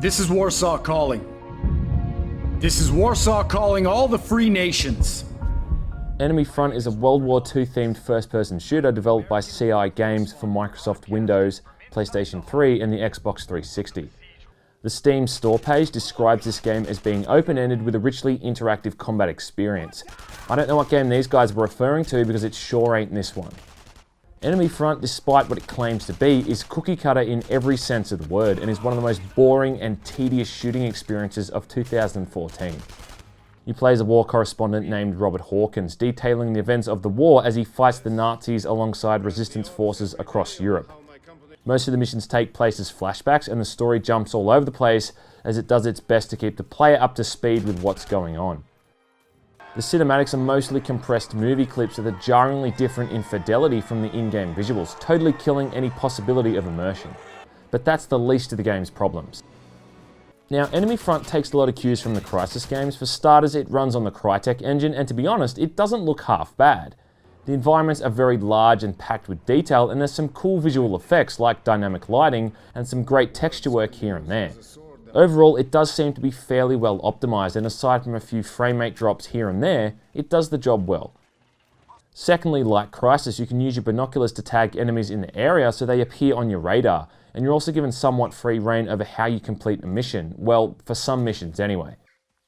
This is Warsaw calling. This is Warsaw calling all the free nations. Enemy Front is a World War II themed first-person shooter developed by CI Games for Microsoft Windows, PlayStation 3 and the Xbox 360. The Steam store page describes this game as being open-ended with a richly interactive combat experience. I don't know what game these guys were referring to because it sure ain't this one. Enemy Front, despite what it claims to be, is cookie cutter in every sense of the word and is one of the most boring and tedious shooting experiences of 2014. You play as a war correspondent named Robert Hawkins, detailing the events of the war as he fights the Nazis alongside resistance forces across Europe. Most of the missions take place as flashbacks and the story jumps all over the place as it does its best to keep the player up to speed with what's going on. The cinematics are mostly compressed movie clips that are jarringly different in fidelity from the in-game visuals, totally killing any possibility of immersion. But that's the least of the game's problems. Now, Enemy Front takes a lot of cues from the Crysis games. For starters, it runs on the Crytek engine, and to be honest, it doesn't look half bad. The environments are very large and packed with detail, and there's some cool visual effects like dynamic lighting and some great texture work here and there. Overall, it does seem to be fairly well optimized, and aside from a few frame rate drops here and there, it does the job well. Secondly, like Crysis, you can use your binoculars to tag enemies in the area so they appear on your radar, and you're also given somewhat free rein over how you complete a mission, well, for some missions anyway.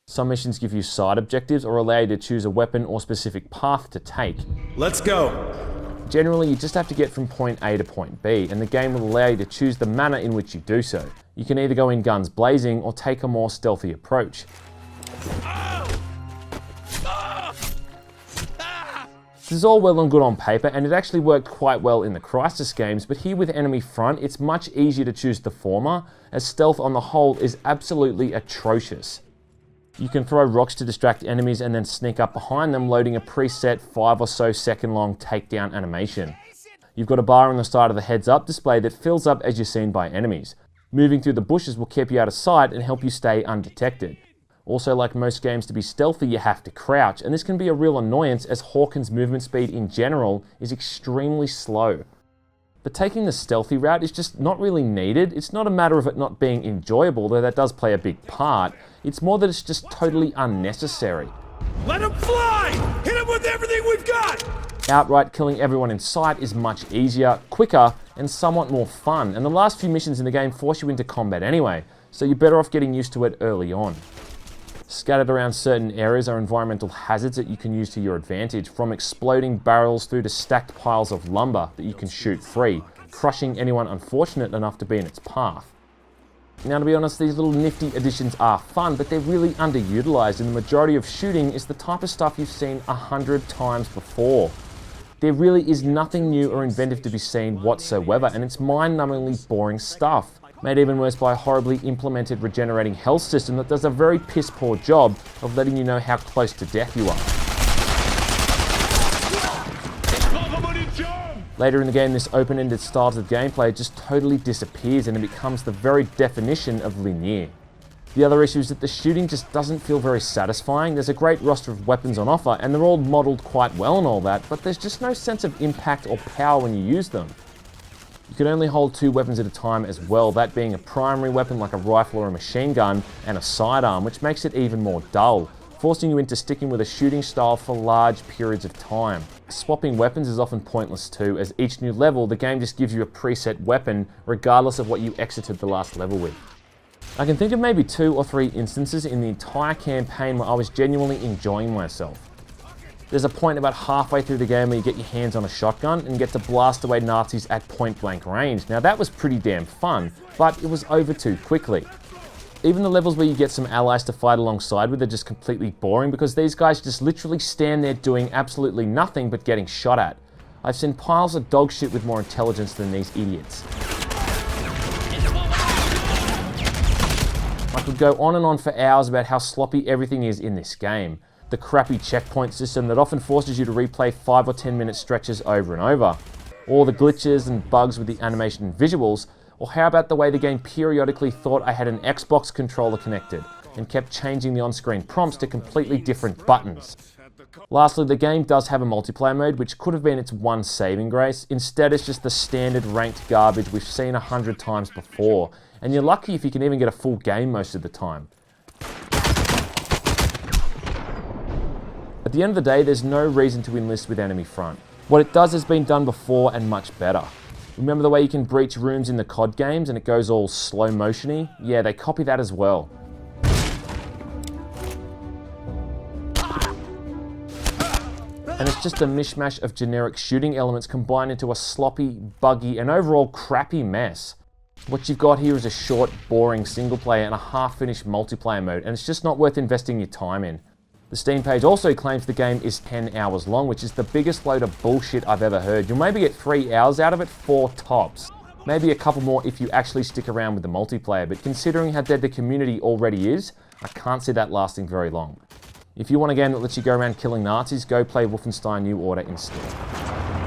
Some missions give you side objectives or allow you to choose a weapon or specific path to take. Let's go! Generally, you just have to get from point A to point B, and the game will allow you to choose the manner in which you do so. You can either go in guns blazing or take a more stealthy approach. This is all well and good on paper, and it actually worked quite well in the Crysis games, but here with Enemy Front, it's much easier to choose the former, as stealth on the whole is absolutely atrocious. You can throw rocks to distract enemies and then sneak up behind them, loading a preset 5 or so second long takedown animation. You've got a bar on the side of the heads up display that fills up as you're seen by enemies. Moving through the bushes will keep you out of sight and help you stay undetected. Also, like most games, to be stealthy you have to crouch, and this can be a real annoyance as Hawkins' movement speed in general is extremely slow. But taking the stealthy route is just not really needed. It's not a matter of it not being enjoyable, though that does play a big part. It's more that it's just totally unnecessary. Let him fly! Hit him with everything we've got! Outright killing everyone in sight is much easier, quicker, and somewhat more fun, and the last few missions in the game force you into combat anyway, so you're better off getting used to it early on. Scattered around certain areas are environmental hazards that you can use to your advantage, from exploding barrels through to stacked piles of lumber that you can shoot free, crushing anyone unfortunate enough to be in its path. Now, to be honest, these little nifty additions are fun, but they're really underutilized, and the majority of shooting is the type of stuff you've seen 100 times before. There really is nothing new or inventive to be seen whatsoever, and it's mind-numbingly boring stuff, made even worse by a horribly implemented regenerating health system that does a very piss-poor job of letting you know how close to death you are. Later in the game, this open-ended style of gameplay just totally disappears and it becomes the very definition of linear. The other issue is that the shooting just doesn't feel very satisfying. There's a great roster of weapons on offer and they're all modelled quite well and all that, but there's just no sense of impact or power when you use them. You can only hold 2 weapons at a time as well, that being a primary weapon like a rifle or a machine gun and a sidearm, which makes it even more dull, forcing you into sticking with a shooting style for large periods of time. Swapping weapons is often pointless too, as each new level the game just gives you a preset weapon regardless of what you exited the last level with. I can think of maybe 2 or 3 instances in the entire campaign where I was genuinely enjoying myself. There's a point about halfway through the game where you get your hands on a shotgun and get to blast away Nazis at point blank range. Now that was pretty damn fun, but it was over too quickly. Even the levels where you get some allies to fight alongside with are just completely boring because these guys just literally stand there doing absolutely nothing but getting shot at. I've seen piles of dog shit with more intelligence than these idiots. I could go on and on for hours about how sloppy everything is in this game. The crappy checkpoint system that often forces you to replay 5 or 10 minute stretches over and over. Or the glitches and bugs with the animation and visuals. Or how about the way the game periodically thought I had an Xbox controller connected and kept changing the on-screen prompts to completely different buttons. Lastly, the game does have a multiplayer mode which could have been its one saving grace. Instead, it's just the standard ranked garbage we've seen 100 times before. and you're lucky if you can even get a full game most of the time. At the end of the day, there's no reason to enlist with enemy front. What it does has been done before and much better. Remember the way you can breach rooms in the COD games and it goes all slow motion-y? Yeah, they copy that as well. And it's just a mishmash of generic shooting elements combined into a sloppy, buggy, and overall crappy mess. What you've got here is a short, boring single player and a half-finished multiplayer mode, and it's just not worth investing your time in. The Steam page also claims the game is 10 hours long, which is the biggest load of bullshit I've ever heard. You'll maybe get 3 hours out of it, 4 tops. Maybe a couple more if you actually stick around with the multiplayer, but considering how dead the community already is, I can't see that lasting very long. If you want a game that lets you go around killing Nazis, go play Wolfenstein New Order instead.